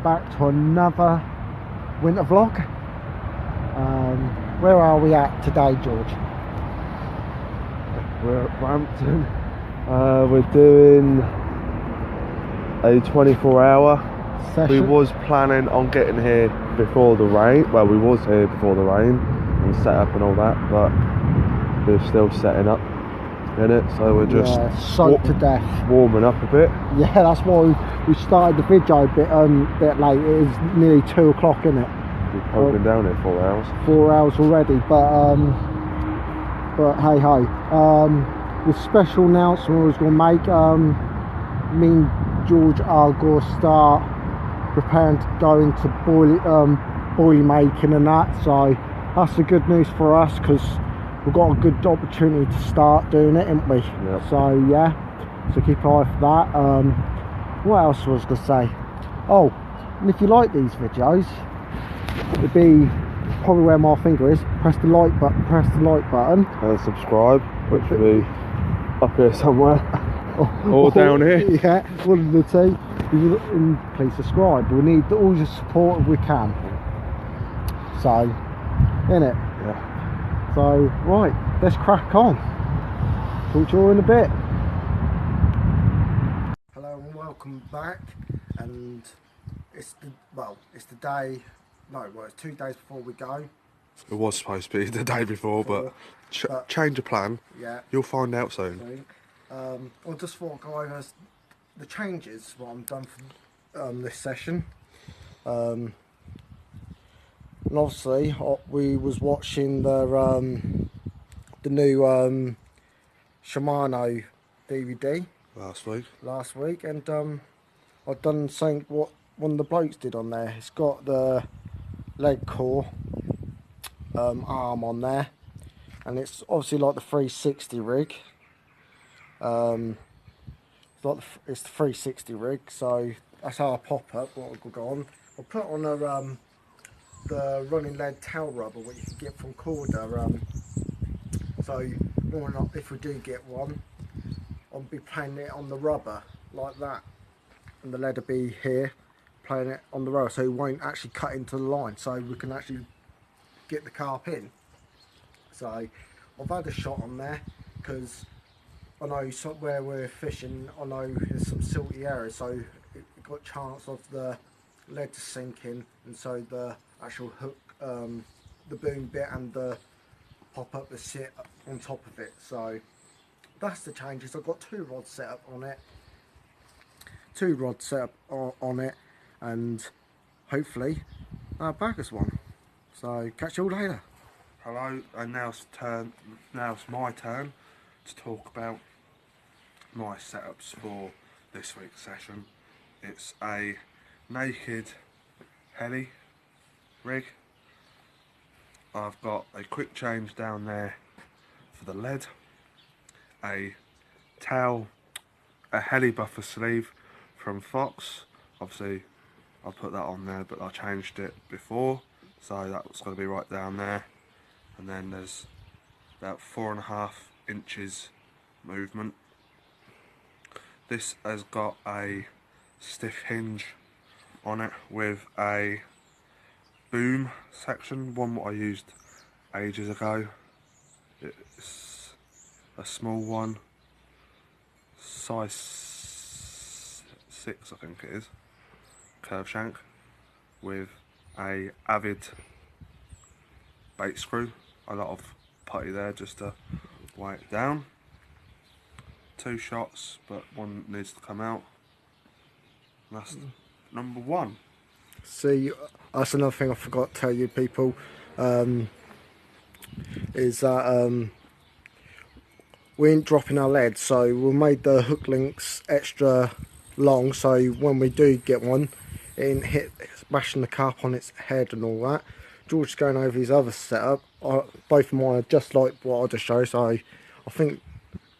back to another winter vlog. Where are we at today, George? We're at Brampton. We're doing a 24-hour Session. We was planning on getting here before the rain. Well, we was here before the rain and set up and all that, but we're still setting up in it, so we're just soaked to death, warming up a bit. Yeah, that's why we started the video a bit late. It is nearly 2 o'clock, isn't it? We've been down here 4 hours. 4 hours already, but hey ho. The special announcement I was going to make. Me and George are going to start preparing to go into boilie making and that. So that's the good news for us, because we've got a good opportunity to start doing it, haven't we? Yep. So yeah, so keep an eye for that. What else was I going to say? Oh, and if you like these videos, it'd be probably where my finger is. Press the like button And subscribe, which will be up here somewhere. Or down here. Yeah, one of the two. And please subscribe. We need all your support if we can. So, innit? Yeah. So, right, let's crack on. Talk to you all in a bit. Hello and welcome back. And it's the day. No, well, it's 2 days before we go. It was supposed to be the day before, but change of plan. Yeah. You'll find out soon. I just thought I'd go over the changes what I've done for this session. And obviously we was watching the new Shimano DVD last week, and I've done something what one of the blokes did on there. It's got the leg core arm on there, and it's obviously like the 360 rig. It's the 360 rig, so that's our pop up. What will go on? I'll put on the running lead tail rubber, what you can get from Corda. So more than not, if we do get one, I'll be playing it on the rubber like that, and the lead will be here, playing it on the rubber, so it won't actually cut into the line. So we can actually get the carp in. So I've had a shot on there because I know where we're fishing, I know there's some silty areas, so it got a chance of the lead to sink in, and so the actual hook, the boom bit and the pop up to sit on top of it. So that's the changes. I've got 2 rods set up on it, and hopefully our bag us one. So catch you all later. Hello, and now it's my turn to talk about my setups for this week's session. It's a naked heli rig. I've got a quick change down there for the lead, a towel, a heli buffer sleeve from Fox. Obviously I put that on there, but I changed it before, so that's going to be right down there. And then there's about 4.5 inches movement. This has got a stiff hinge on it with a boom section, one what I used ages ago. It's a small one, size 6 I think it is, curve shank with a Avid bait screw, a lot of putty there just to weigh it down. 2 shots, but one needs to come out. And that's number 1. See, that's another thing I forgot to tell you people, is that we ain't dropping our lead, so we made the hook links extra long, so when we do get one, it ain't smashing the carp on its head and all that. George's going over his other setup. Both of mine are just like what I just showed, so I think,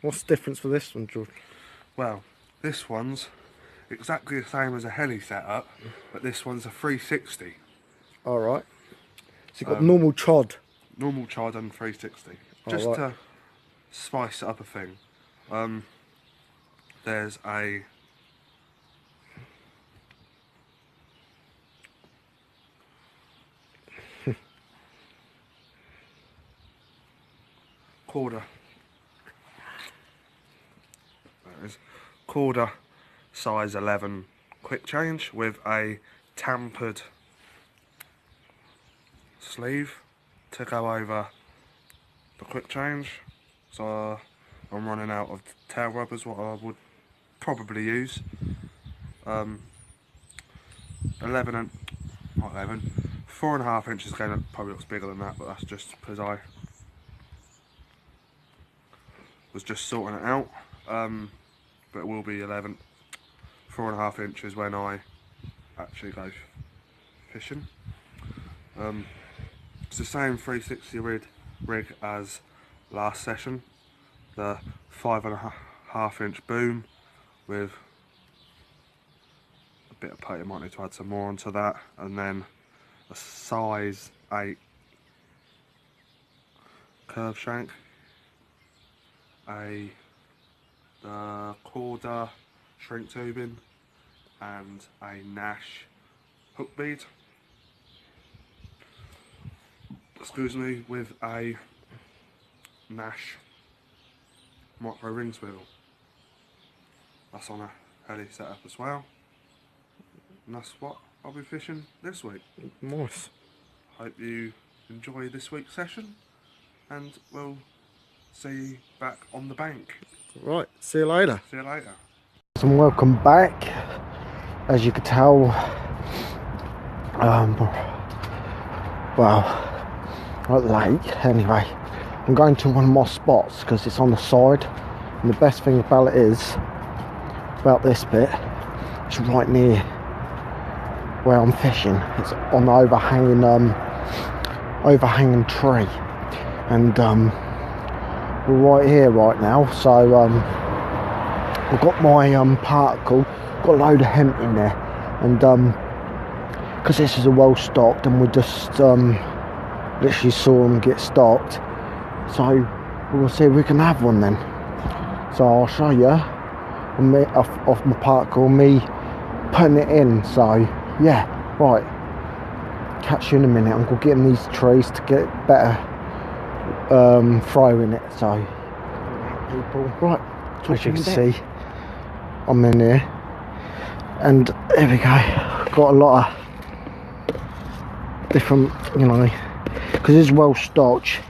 what's the difference for this one, George? Well, this one's exactly the same as a heli setup, but this one's a 360. Alright. So you've got normal chod. Normal chod and 360. Just to spice it up a thing. There's a quarter. That is quarter size 11 quick change with a tampered sleeve to go over the quick change. So I'm running out of tail rubbers, what I would probably use. 11 and not 11, 4.5 inches. Again, it probably looks bigger than that, but that's just because I was just sorting it out. But it will be 11, 4.5 inches when I actually go fishing. It's the same 360 rig as last session. The 5.5 inch boom with a bit of plate. I might need to add some more onto that, and then a size 8 curve shank, the quarter shrink tubing, and a Nash hook bead. Excuse me, with a Nash micro ring swivel. That's on a heli setup as well. And that's what I'll be fishing this week. Nice. Hope you enjoy this week's session, and we'll see you back on the bank. Right, see you later. See you later. And welcome back. As you can tell, well, at the lake anyway. I'm going to one of my spots because it's on the side, and the best thing about it is, about this bit, it's right near where I'm fishing. It's on the overhanging tree, and we're right here right now. So I've got my particle, got a load of hemp in there, and because this is a well stocked, and we just literally saw them get stocked, so we'll see if we can have one then. So I'll show you off my particle, me putting it in. So yeah, right, catch you in a minute. I'm going to get in these trees to get better throw in it. So people, right, as you can see, I'm in here, and there we go. Got a lot of different, you know, because it's well stocked.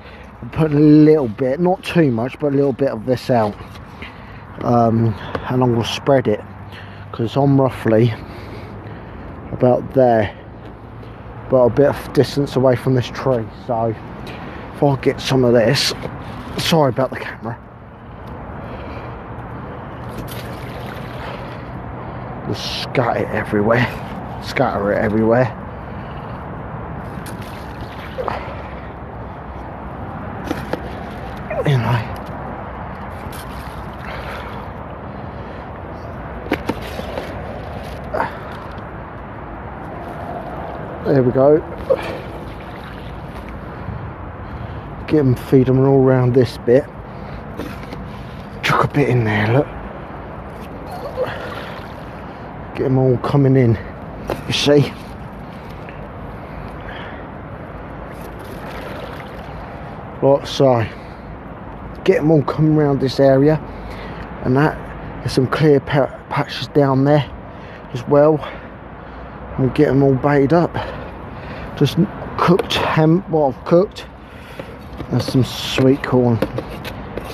I'm putting a little bit, not too much, but a little bit of this out, and I'm going to spread it because I'm roughly about there, but a bit of distance away from this tree. So if I get some of this, sorry about the camera, just scatter it everywhere. You know. There we go. Get them, feed them all around this bit. Chuck a bit in there, look. Get them all coming in, you see. Like so. Get them all coming around this area, and that, there's some clear patches down there as well. We'll get them all baited up. Just cooked hemp, what I've cooked, and some sweet corn.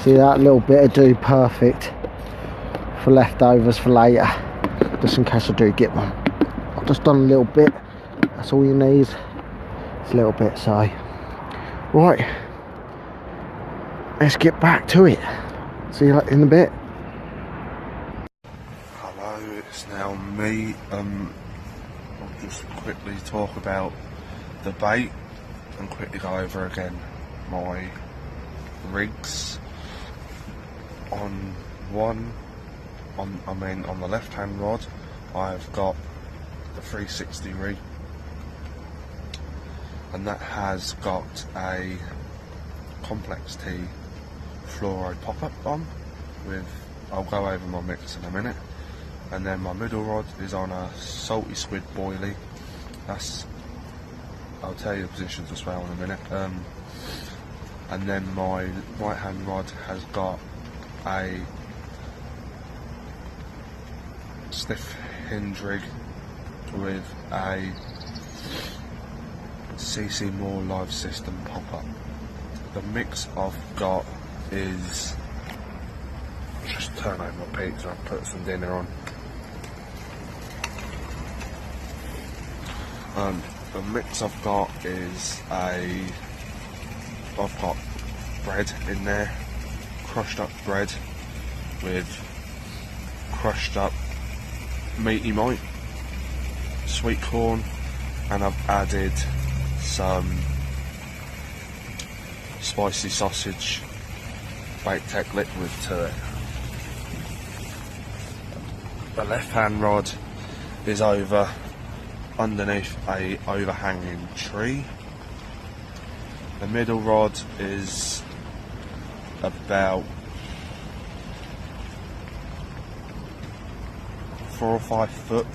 See, that little bit of do perfect for leftovers for later, just in case I do get one. I've just done a little bit, that's all you need. It's a little bit. So right, let's get back to it. See you in a bit. Hello, it's now me. I'll just quickly talk about the bait and quickly go over again my rigs. On the left hand rod, I've got the 360 rig, and that has got a Complex T fluoro pop-up on with, I'll go over my mix in a minute. And then my middle rod is on a salty squid boilie. That's, I'll tell you the positions as well in a minute. and then my right hand rod has got a stiff hinge rig with a CC Moore live system pop-up. The mix I've got is, just turn over my pizza and put some dinner on. The mix I've got is I've got bread in there, crushed up bread with crushed up meaty mite, sweet corn, and I've added some spicy sausage baked egg liquid to it. The left hand rod is over underneath a overhanging tree. The middle rod is about 4 or 5 foot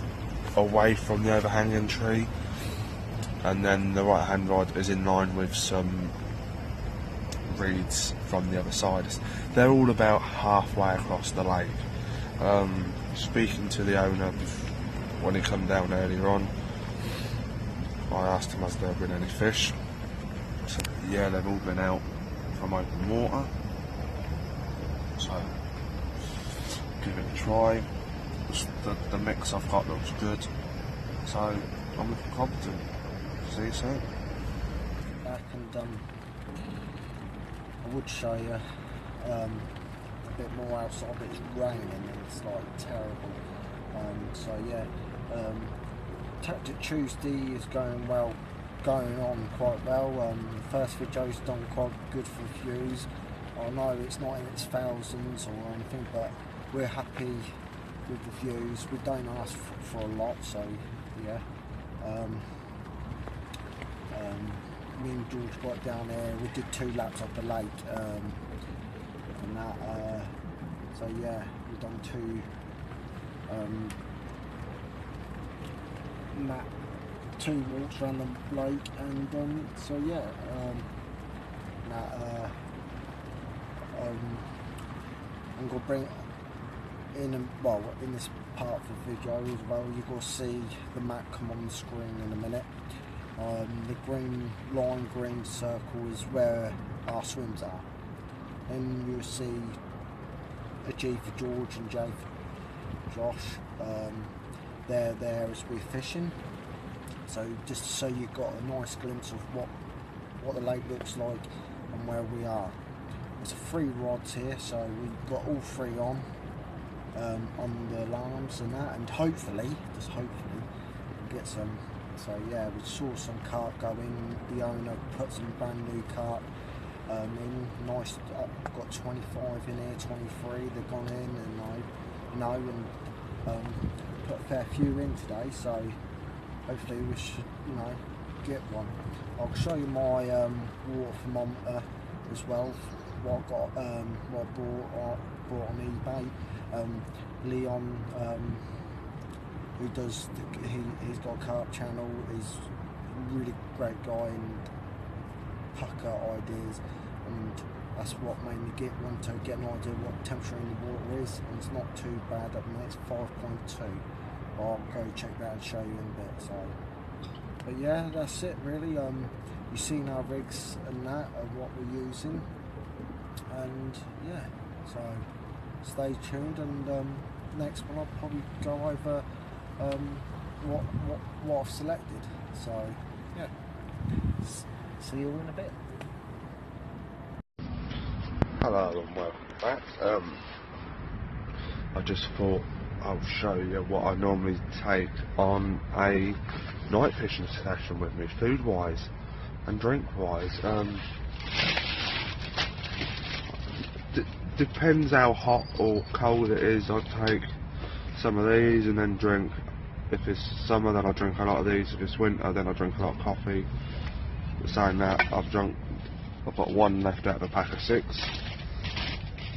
away from the overhanging tree, and then the right hand rod is in line with some reeds from the other side. They're all about halfway across the lake. Speaking to the owner when he come down earlier on, I asked him has there been any fish. He said yeah, they've all been out from open water, so give it a try. The mix I've got looks good, so I'm looking confident. See you soon. Back and I would show you a bit more outside, but it's raining and it's like terrible. So yeah, Tactic Tuesday is going on quite well. First video's done quite good for views. I know it's not in its thousands or anything, but we're happy with the views. We don't ask for a lot, so yeah. Me and George got down there, we did 2 laps of the lake, and that, so yeah, we've done 2 walks around the lake, and so yeah, I'm gonna bring in this part of the video as well, you're gonna see the map come on the screen in a minute. The green circle is where our swims are. Then you'll see a G for George and J for Josh. They're there as we're fishing. So just so you've got a nice glimpse of what the lake looks like and where we are. There's 3 rods here, so we've got all 3 on the alarms and that, and hopefully, just hopefully, we'll get some. So yeah, we saw some carp go in. The owner put some brand new carp in. Nice, I've got 25 in here, 23. They've gone in, and put a fair few in today. So hopefully we should, get one. I'll show you my water thermometer as well. What I got, what I bought on eBay. Leon. Who does? He's got a carp channel. He's a really great guy and pucker ideas, and that's what made me get one to get an idea what temperature in the water is. And it's not too bad at the minute. It's 5.2. I'll go check that and show you in a bit. So, but yeah, that's it really. You've seen our rigs and that of what we're using, and yeah. So stay tuned, and next one I'll probably go over. What I've selected. So yeah, see you in a bit. Hello and welcome back. I just thought I'll show you what I normally take on a night fishing session with me, food wise and drink wise. Depends how hot or cold it is. I take some of these and then drink. If it's summer, then I drink a lot of these. If it's winter, then I drink a lot of coffee. But saying that, I've got 1 left out of a pack of 6,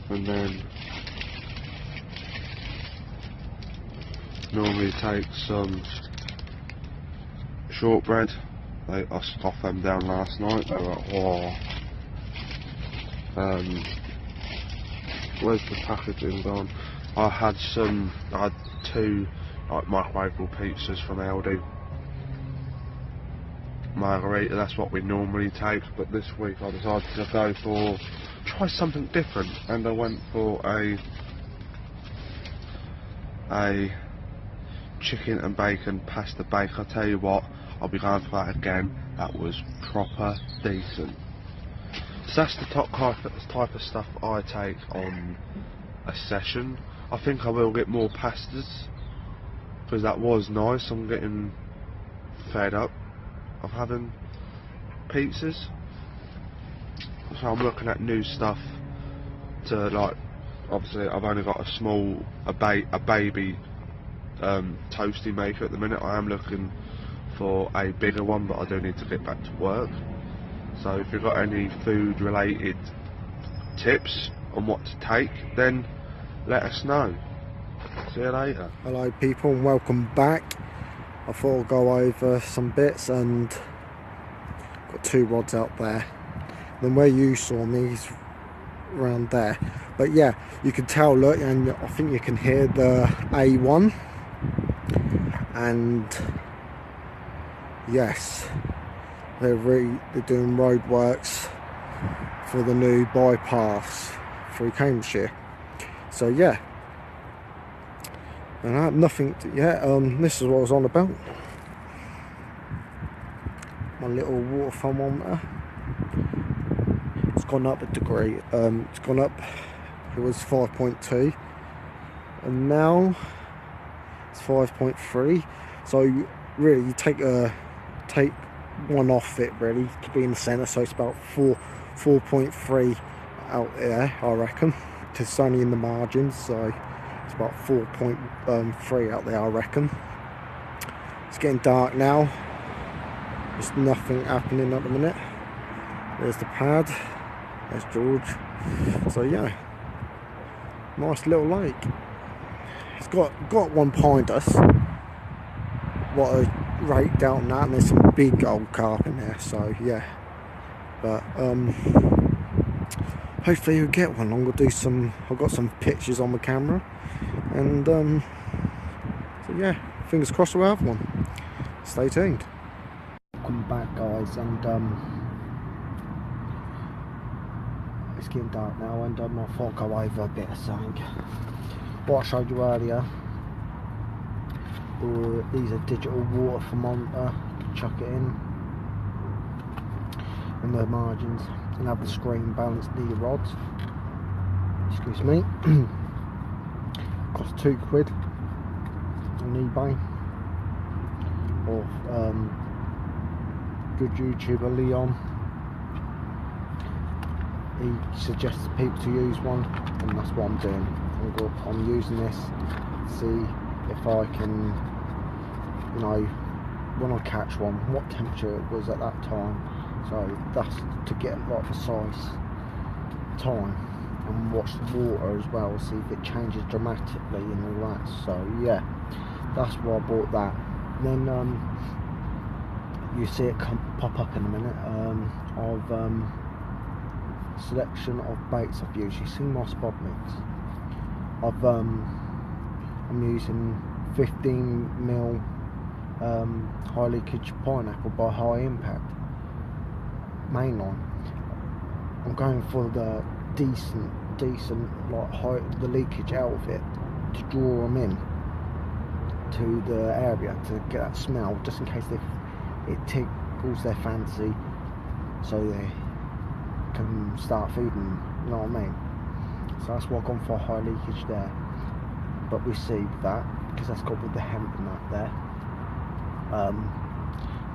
and then normally take some shortbread. I scoffed them down last night. They were Where's the packaging gone? I had two like microwavable pizzas from Aldi. Margarita, that's what we normally take, but this week I decided to try something different, and I went for a chicken and bacon pasta bake. I'll tell you what, I'll be going for that again. That was proper decent. So that's the type of stuff I take on a session. I think I will get more pastas, because that was nice. I'm getting fed up of having pizzas, so I'm looking at new stuff to, like, obviously I've only got a baby toasty maker at the minute. I am looking for a bigger one, but I do need to get back to work. So if you've got any food related tips on what to take, then let us know. See you later. Hello people, and welcome back. I thought I'd go over some bits, and got two rods out there. Then where you saw me is around there. But yeah, you can tell, look, and I think you can hear the A1. And yes, they're doing road works for the new bypass through Cambridgeshire. So yeah. And I have nothing to, this is what I was on about. My little water thermometer. It's gone up a degree. It's gone up, it was 5.2 and now it's 5.3. So really you take one off it really to be in the centre, so it's about 4.3 out there, I reckon. It's only in the margins, so it's about 4.3 out there, I reckon. It's getting dark now. There's nothing happening at the minute. There's the pad. There's George. So yeah, nice little lake. It's got one behind us. What a rate down that, and there's some big old carp in there. So yeah, but hopefully you'll get one. I'm gonna do some. I've got some pictures on the camera. And so yeah, fingers crossed we'll have one. Stay tuned. Welcome back guys, and it's getting dark now, and I thought I'd go over a bit of something. What I showed you earlier, these are digital water thermometer. You can chuck it in the margins and have the screen balanced near your rods. Excuse me. Cost £2 on eBay, or good YouTuber Leon, he suggests people to use one, and that's what I'm doing. I'm using this to see if I can, you know, when I catch one, what temperature it was at that time. So that's to get a lot of precise time, and watch the water as well, see if it changes dramatically and all that. So yeah, that's why I bought that. Then you see it pop up in a minute of selection of baits I've used. You see my spot mix. I'm using 15mm high leakage pineapple by High Impact mainline. I'm going for the decent like height, the leakage out of it, to draw them in to the area to get that smell, just in case it tickles their fancy, so they can start feeding, you know what I mean? So that's why I've gone for high leakage there. But we see that, because that's got with the hemp and that there.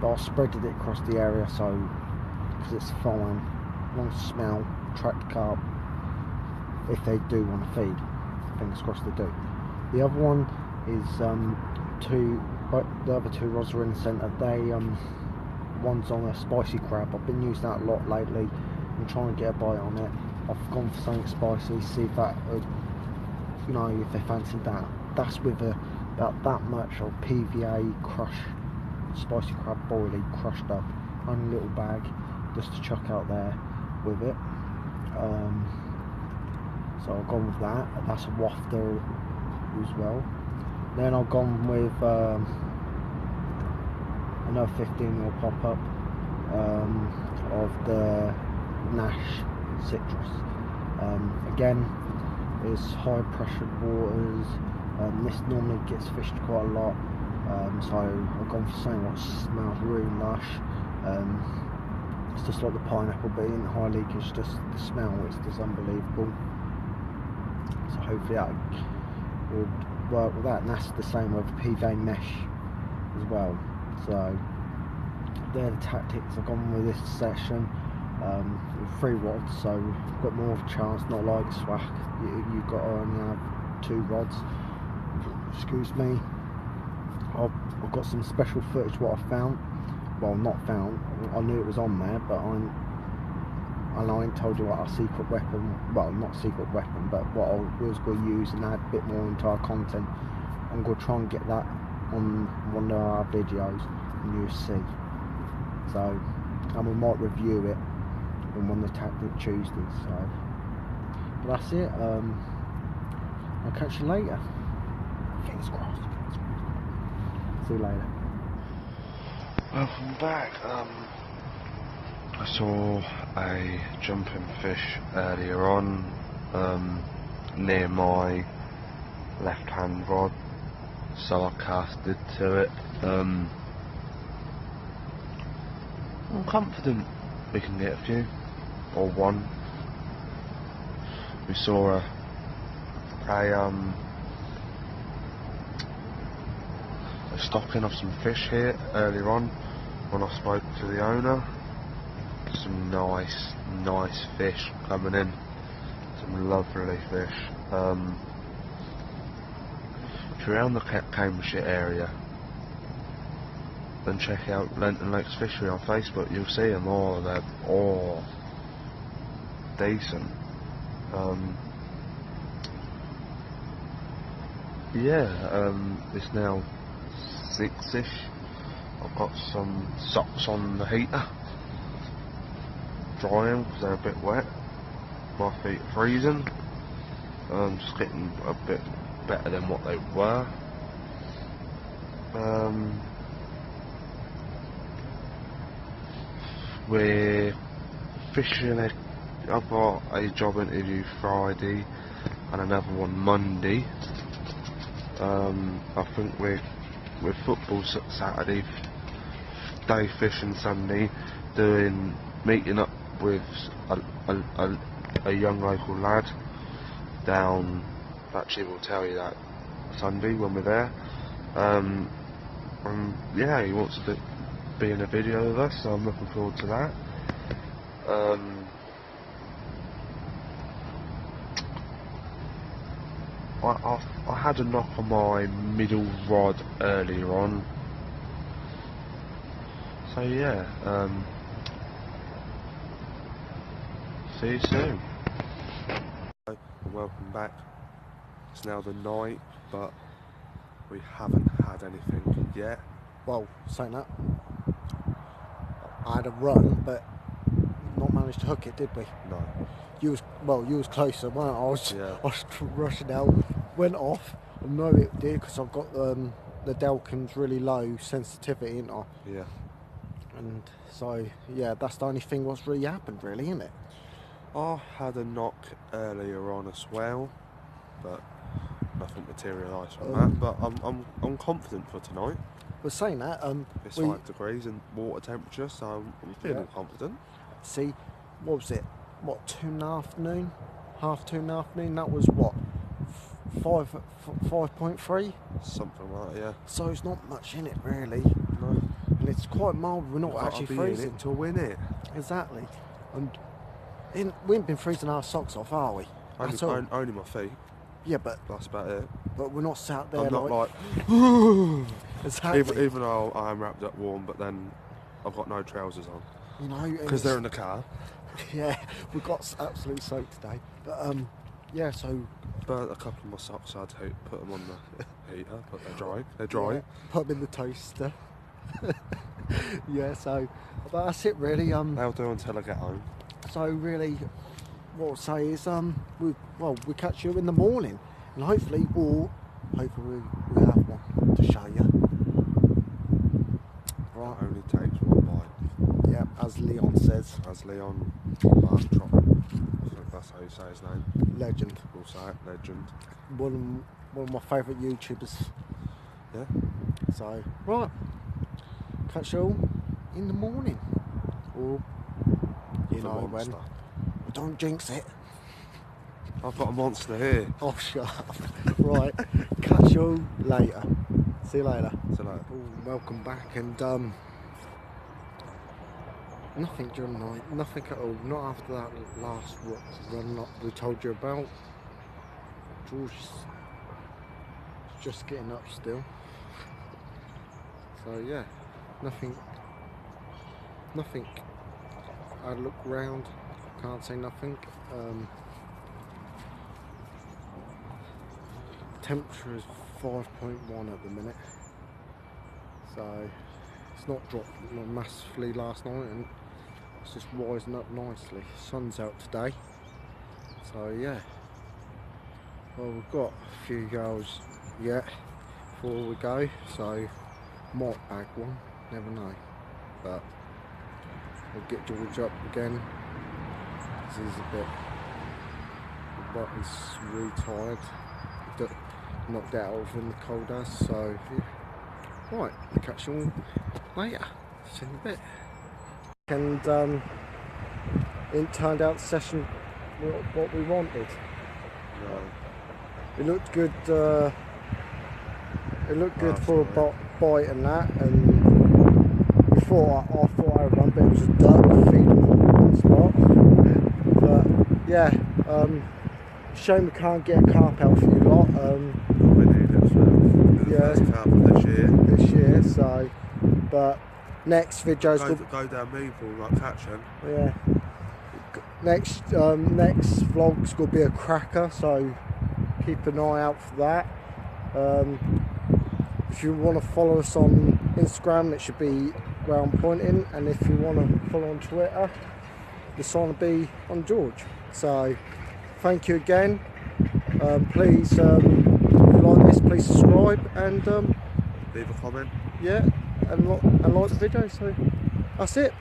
But I spreaded it across the area, so because it's fine, long smell, attract carp if they do want to feed. Fingers crossed they do. The other one is the other two rods are in the centre. One's on a spicy crab. I've been using that a lot lately. I'm trying to get a bite on it. I've gone for something spicy, see if that, you know, if they fancy that. That's with about that much of PVA crushed spicy crab boilie crushed up, only a little bag just to chuck out there with it. So I've gone with that. That's a wafter as well. Then I've gone with another 15mm pop-up of the Nash Citrus. Again, it's high pressure waters. This normally gets fished quite a lot, so I've gone for something that smells really lush. It's just like the pineapple bean, high leakage, just the smell is just unbelievable. So hopefully that would work with that, and that's the same with PVA mesh as well. So they're the tactics I've gone with this session. With 3 rods, so we've got more of a chance, not like Swag, you've got to only have 2 rods. Excuse me. I've got some special footage what I found. Well, not found, I knew it was on there, but I ain't told you what our secret weapon, well, not secret weapon, but what I was going to use and add a bit more into our content. I'm going to try and get that on one of our videos and you'll see. So, and we might review it on one of the Tactic Tuesdays. So, but that's it. I'll catch you later. Fingers crossed. See you later. Welcome back. I saw a jumping fish earlier on near my left hand rod, so I casted to it. I'm confident we can get a few, or one. We saw a stocking of some fish here earlier on when I spoke to the owner. Some nice fish coming in, some lovely fish. If you're around the Cambridgeshire area, then check out Lenton Lakes Fishery on Facebook. You'll see them all. They're all decent. It's now 6ish. I've got some socks on the heater, drying because they're a bit wet. My feet are freezing. Just getting a bit better than what they were. We're fishing. I've got a job interview Friday and another one Monday. I think we're football Saturday, day fishing Sunday, meeting up with a young local lad down. Actually, we'll tell you that Sunday when we're there. Yeah, he wants to be in a video with us, so I'm looking forward to that. I had a knock on my middle rod earlier on, so yeah, see you soon. Welcome back. It's now the night, but we haven't had anything yet. Well, saying that, I had a run, but not managed to hook it, did we? No. You was closer, weren't I? Yeah. I was rushing out, went off. I know it did because I've got the Delkin's really low sensitivity, ain't I? Yeah. And so yeah, that's the only thing what's really happened, really, isn't it? I had a knock earlier on as well, but nothing materialised from that. But I'm confident for tonight. But saying that, It's 5 degrees and water temperature, so I'm feeling confident. See, what was it? What, 2 in the afternoon? Half 2 in the afternoon? That was what? 5.3? Something like that, yeah. So it's not much in it, really. No. And it's quite mild. We're not actually freezing. In it to win it. Exactly. And we ain't been freezing our socks off, are we? Only my feet. Yeah, but that's about it. But we're not sat there. I'm not like exactly. Even though I am wrapped up warm, but then I've got no trousers on. You know, because they're in the car. Yeah, we got absolutely soaked today. But yeah, so burnt a couple of my socks. I'd put them on the heater, but they're dry. They're dry. Yeah, put them in the toaster. Yeah, so but that's it really. They'll do until I get home. So really, what I'll say is we catch you in the morning, and hopefully we have one to show you. Right. It only takes one bite. Yeah, as Leon says. As Leon Bartron. That's how you say his name. Legend. We'll say it, legend. One of my favourite YouTubers. Yeah. So, right. Catch you all in the morning. Or, you know when. Well, don't jinx it. I've got a monster here. Oh, shut up. Right. Catch you all later. See you later. See you later. Oh, welcome back. And, nothing during the night. Nothing at all. Not after that last run we told you about. George is just getting up still. So yeah, nothing. I look round, can't say nothing. Temperature is 5.1 at the minute, so it's not dropped massively last night, and it's just rising up nicely. Sun's out today, so yeah. Well, we've got a few goals yet before we go, so might bag one, never know. But we'll get George up again, because he's a bit, but he's really tired. Knocked out of in the cold as, so yeah. Right, we'll catch you all later. See you in a bit. And it turned out the session what we wanted. No. It looked good. It looked good for a bite and that, and before I thought I would run, but it was a duck feeding spot. But yeah, shame we can't get a carp out for you lot. We need it for the first carp of this year. So, but next video's go down Meadville, like catching. Yeah. Next vlog's gonna be a cracker, so keep an eye out for that. If you want to follow us on Instagram, it should be where I'm pointing, and if you want to follow on Twitter, the sign will be on George. So thank you again. Please, if you like this, please subscribe and leave a comment. Yeah, and like the video. So that's it.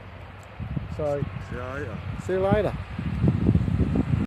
So see you later. See you later.